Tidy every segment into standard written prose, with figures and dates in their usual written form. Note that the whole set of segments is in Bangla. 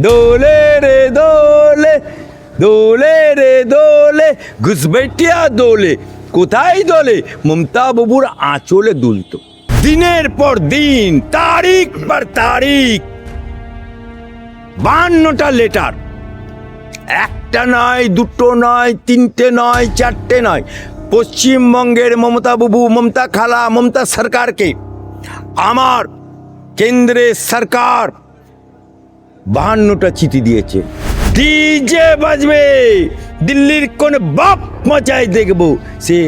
দোলে রে দোলে, দোলে রে দোলে, ঘুসবেটিয়া দোলে। কোথায় দোলে? মমতা বাবুর আঁচলে দুলতো। দিনের পর দিন, তারিখ পর তারিখ, 52টা লেটার, একটা নয়, দুটো নয়, তিনটে নয়, চারটে নয়, পশ্চিমবঙ্গের মমতা বাবু, মমতা খালা, মমতা সরকারকে আমার কেন্দ্রের সরকার 52টা চিঠি দিয়েছে। ডিজে বাজবে, দিল্লির কোন বাপ মচাই দেখবো, সে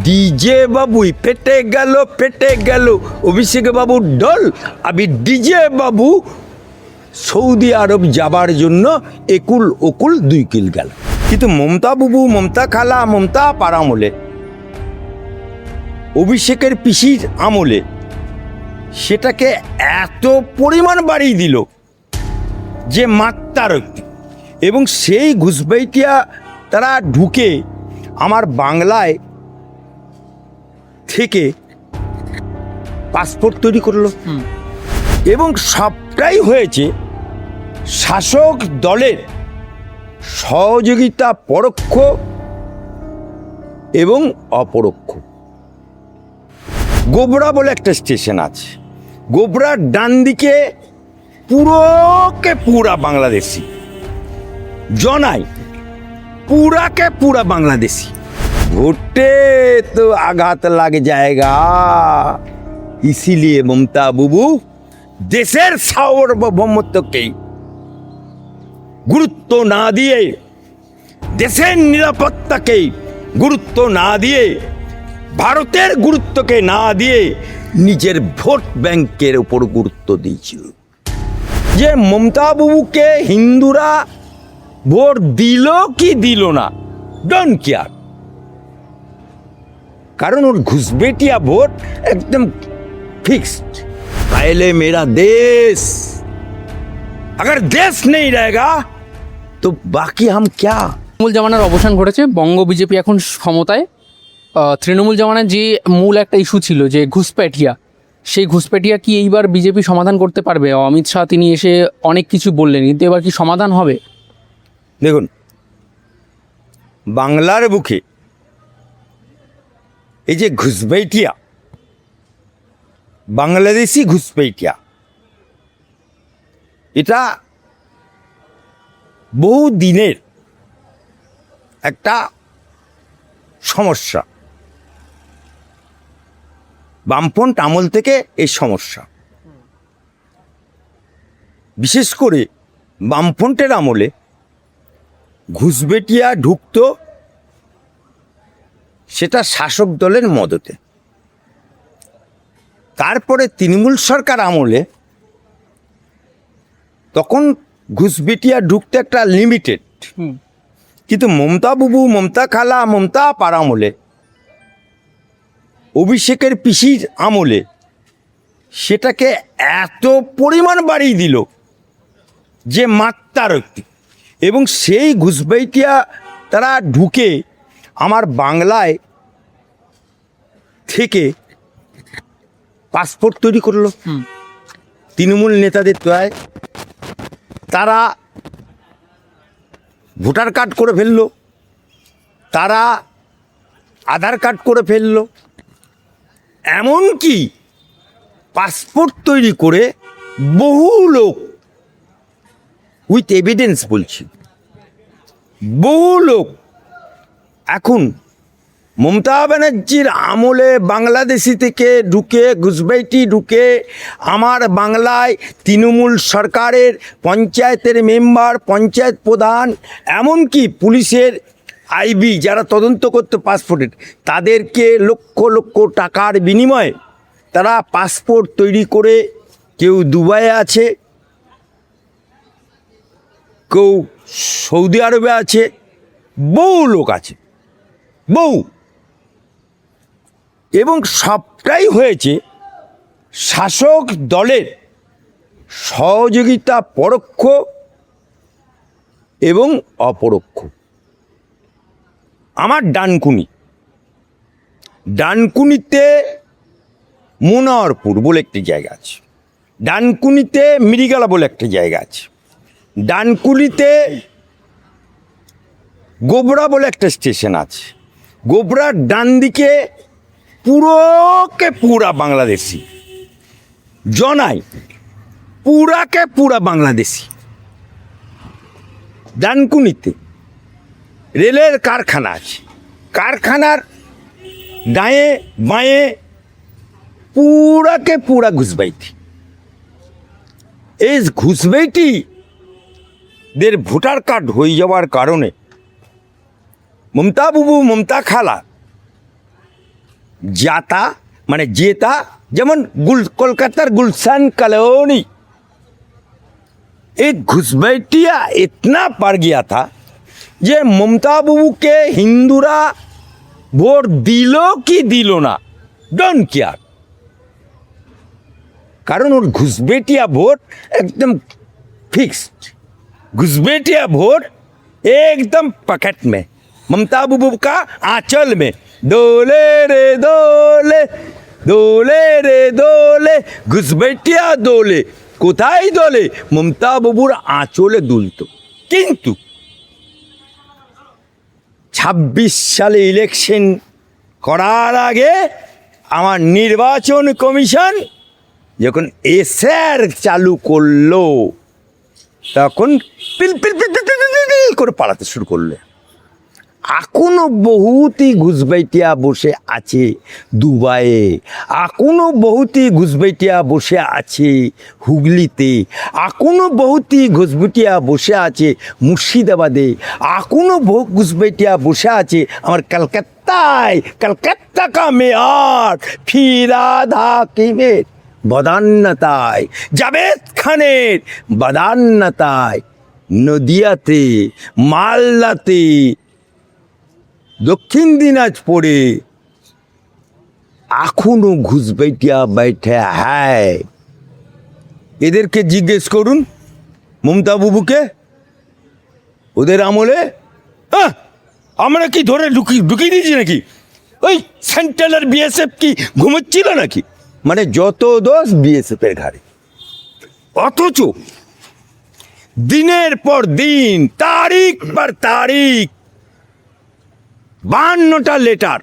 ডিজে বাবুই পেটে গেল, পেটে গেল অভিষেক বাবুর দল। আমি ডিজে বাবু সৌদি আরব যাবার জন্য একুল ওকুল 2 কিল গেল। কিন্তু মমতা বাবু, মমতা খালা, মমতা পার আমলে, অভিষেকের পিসির আমলে সেটাকে এত পরিমাণ বাড়িয়ে দিল যে মাত্রাতিরিক্ত। এবং সেই ঘুসবেটিয়া তারা ঢুকে আমার বাংলায় থেকে পাসপোর্ট তৈরি করলো। এবং সবটাই হয়েছে শাসক দলের সহযোগিতা, পরোক্ষ এবং অপরোক্ষ। গোবরা বলে একটা স্টেশন আছে, গোবরার ডান দিকে পুরোকে পুরা বাংলাদেশি, জনাই পুরাকে পুরা বাংলাদেশি। ভোটে তো আঘাত লাগ जाएगा, इसीलिए মমতা বাবু দেশের সার্বভৌমত্বকে গুরুত্ব না দিয়ে, দেশের নিরাপত্তাকে গুরুত্ব না দিয়ে, ভারতের গুরুত্বকে না দিয়ে নিজের ভোট ব্যাংকের উপর গুরুত্ব দিয়েছিল। যে মমতা বাবুকে হিন্দুরা ভোট দিল কি দিল না, ডোন্ট কেয়ার, कारण और घुसबेटिया वोट एकदम फिक्स्ड। पहले मेरा देश, अगर देश नहीं रहेगा तो बाकी हम क्या। তৃণমূল জামানার অবসান ঘটেছে, বঙ্গ বিজেপি এখন ক্ষমতায়। তৃণমূল জামানার যে মূল একটা ইস্যু ছিল যে ঘুসপেটিয়া, সেই ঘুসপেটিয়া কি এইবার বিজেপি সমাধান করতে পারবে? অমিত শাহ তিনি এসে অনেক কিছু বললেন, কিন্তু এবার কি সমাধান হবে? দেখুন, বাংলার বুকে এই যে ঘুসপেটিয়া, বাংলাদেশি ঘুসপেটিয়া, এটা বহু দিনের একটা সমস্যা। বামপন্থ আমল থেকে এই সমস্যা, বিশেষ করে বামপন্থের আমলে ঘুসপেটিয়া ঢুকতো সেটা শাসক দলের মদতে। তারপরে তৃণমূল সরকার আমলে তখন ঘুসপেটিয়া ঢুকতে একটা লিমিটেড। কিন্তু মমতা বাবু, মমতা খালা, মমতা পার আমলে, অভিষেকের পিসির আমলে সেটাকে এত পরিমাণ বাড়িয়ে দিল যে মাত্রাতিরিক্ত। এবং সেই ঘুসপেটিয়া তারা ঢুকে আমার বাংলায় থেকে পাসপোর্ট তৈরি করলো তৃণমূল নেতাদের দয়ায়। তারা ভোটার কার্ড করে ফেললো, তারা আধার কার্ড করে ফেললো, এমনকি পাসপোর্ট তৈরি করে বহু লোক, উইথ এভিডেন্স বলছি, বহু লোক এখন মমতা ব্যানার্জির আমলে বাংলাদেশি থেকে ঢুকে, ঘুসপেটি ঢুকে আমার বাংলায় তৃণমূল সরকারের পঞ্চায়েতের মেম্বার, পঞ্চায়েত প্রধান, এমনকি পুলিশের আইবি যারা তদন্ত করতে পাসপোর্টের, তাদেরকে লক্ষ লক্ষ টাকার বিনিময়ে তারা পাসপোর্ট তৈরি করে, কেউ দুবাইয়ে আছে, কেউ সৌদি আরবে আছে, বহু লোক আছে, বহু। এবং সবটাই হয়েছে শাসক দলের সহযোগিতা, পরোক্ষ এবং অপরোক্ষ। আমার ডানকুনিতে মনোহরপুর বলে একটি জায়গা আছে, ডানকুনিতে মৃগেলা বলে একটা জায়গা আছে, ডানকুনিতে গোবরা বলে একটা স্টেশন আছে, গোবরার ডান দিকে পুরোকে পুরা বাংলাদেশি, জনাই পুরাকে পুরা বাংলাদেশি। ডানকুনিতে রেলের কারখানা আছে, কারখানার ডায়ে বাঁয়ে পুরাকে পুরা ঘুষবাইতি। এই ঘুষবাইটিদের ভোটার কার্ড হয়ে যাওয়ার কারণে মমতা বাবু মমতা খালা जाता माने जेता जेमन कोलकातार गुलशन कॉलोनी एक घुसपैठिया इतना पड़ गया था जे ममता बाबू के हिंदूरा वोट दिलो कि दिलो ना डोंट केयर कारण और घुसपैठिया वोट एकदम फिक्स्ड घुसपैठिया वोट एकदम पॉकेट में ममता बाबू का आंचल में डोले रे डोले डोले रे डोले घुसपैठिया डोले কোথায় দলে মমতা বাবুর আঁচলে দুলতো। কিন্তু ২৬ সালে ইলেকশন করার আগে আমার নির্বাচন কমিশন যখন এসআর চালু করলো তখন পিল পিল পিল পিল পিল করে পালাতে শুরু করলে। এখনো বহুতই ঘুষপেটিয়া বসে আছে দুবাইয়ে, এখনো বহুতই ঘুষপেটিয়া বসে আছে হুগলিতে, এখনো বহুতই ঘুষপেটিয়া বসে আছে মুর্শিদাবাদে, এখনো বহু ঘুষপেটিয়া বসে আছে আমার কলকাতায়। কলকাতা কা মেয়ার ফিরাদ হাকিমের বদান্যতায়, জাভেদ খানের বদান্যতায়, নদিয়াতে, মালদাতে, দক্ষিণ দিনাজপুরে এখনো ঘুষপেটিয়া बैठे है। এদেরকে জিজ্ঞেস করুন মমতা বাবুকে ওদের আমলে আমরা কি ধরে ঢুকিয়ে দিয়েছি নাকি? ওই সেন্ট্রাল বিএসএফ কি ঘুমোচ্ছিল নাকি? মানে যত দোষ বিএসএফ এর ঘাড়ে। অথচ দিনের পর দিন তারিখ পর তারিখ 52টা লেটার,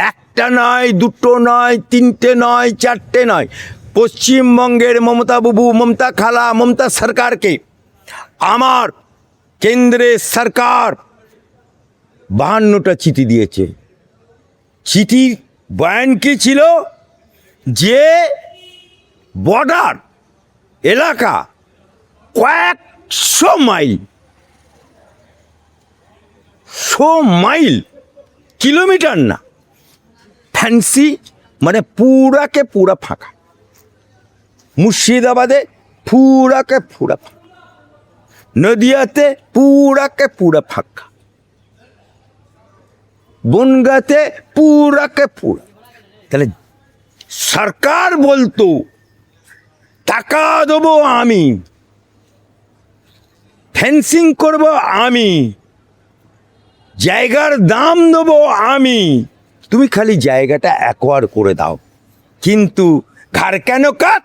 একটা নয়, দুটো নয়, তিনটে নয়, চারটে নয়, পশ্চিমবঙ্গের মমতা বাবু, মমতা খালা, মমতা সরকারকে আমার কেন্দ্রের সরকার 52টা চিঠি দিয়েছে। চিঠির বয়ান কি ছিল? যে বর্ডার এলাকা কয়েকশো মাইল, 100 মাইল, কিলোমিটার না, ফ্যান্সি মানে পুরাকে পুরা ফাঁকা। মুর্শিদাবাদে পুরাকে পুরা ফাঁকা, নদিয়াতে পুরাকে পুরা ফাঁকা, বনগাঁতে পুরাকে পুরা। তাহলে সরকার বলতো টাকা দেবো আমি, ফেন্সিং করব আমি, জায়গার দাম দেবো আমি, তুমি খালি জায়গাটা অ্যাকোয়ার করে দাও। কিন্তু ঘর কেন কাট?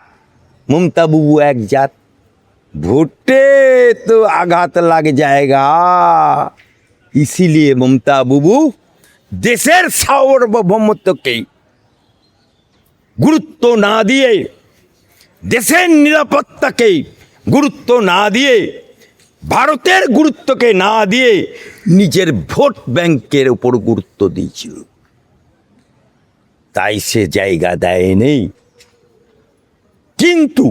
মমতা বাবু এক জাত, ভোটে তো আঘাত লাগ জায়গা। ইসিলিয়ে মমতা বাবু দেশের সার্বভৌমত্বকে গুরুত্ব না দিয়ে, দেশের নিরাপত্তাকে গুরুত্ব না দিয়ে, ভারতের গুরুত্বকে না দিয়ে নিজের ভোট ব্যাংকের উপর গুরুত্ব দিয়েছিল। তাই সে জায়গা দেয়নি। কিন্তু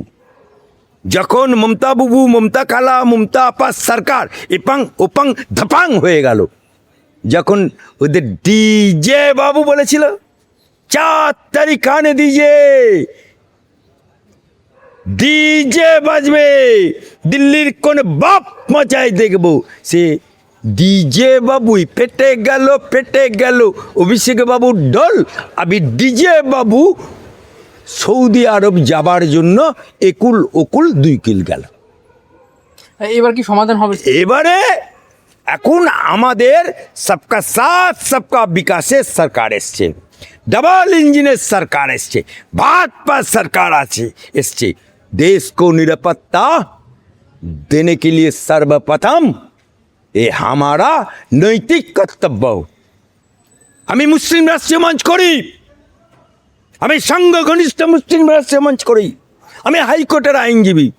যখন মমতা বাবু, মমতা খালা, মমতা আপা সরকার এপাং ওপাং ধপাং হয়ে গেল, যখন ওদের ডিজে বাবু বলেছিল 4 তারিখ আনে ডিজে বাজবে, দিল্লির কোন বাপ মচায় দেখবো, সে ডিজে বাবুই পেটে গেল অভিষেক বাবুর দল। আবি ডিজে বাবু সৌদি আরব যাবার জন্য একুল ওকুল 2 কিল গেল। এবার কি সমাধান হবে? এবারে এখন আমাদের সবকা সাথ সবকা বিকাশের সরকার এসছে, ডাবল ইঞ্জিনের সরকার এসছে, ভাজপা সরকার আছে এসছে। দেশ কো নিরাপত্তা देने के लिए सर्वप्रथम ये हमारा नैतिक कर्तव्य। हमें मुस्लिम राष्ट्रीय मंच करी, हमें संघ घनिष्ठ मुस्लिम राष्ट्रीय मंच करी, हमें हाईकोर्टर आईनजीबी।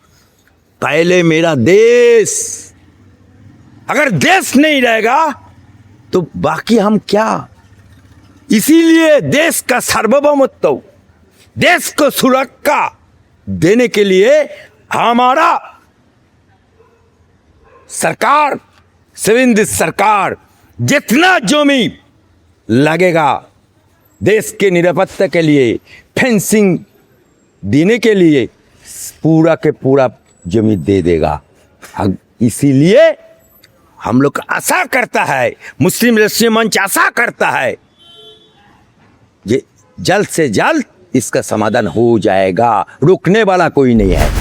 पहले मेरा देश, अगर देश नहीं रहेगा तो बाकी हम क्या। इसीलिए देश का सार्वभौमत्व, देश को सुरक्षा देने के लिए हमारा सरकार, सिंध सरकार जितना जमी लगेगा देश के निरापत्ता के लिए, फेंसिंग देने के लिए पूरा के पूरा जमी दे देगा। इसीलिए हम लोग आशा करता है, मुस्लिम राष्ट्रीय मंच आशा करता है ये जल्द से जल्द इसका समाधान हो जाएगा। रुकने वाला कोई नहीं है।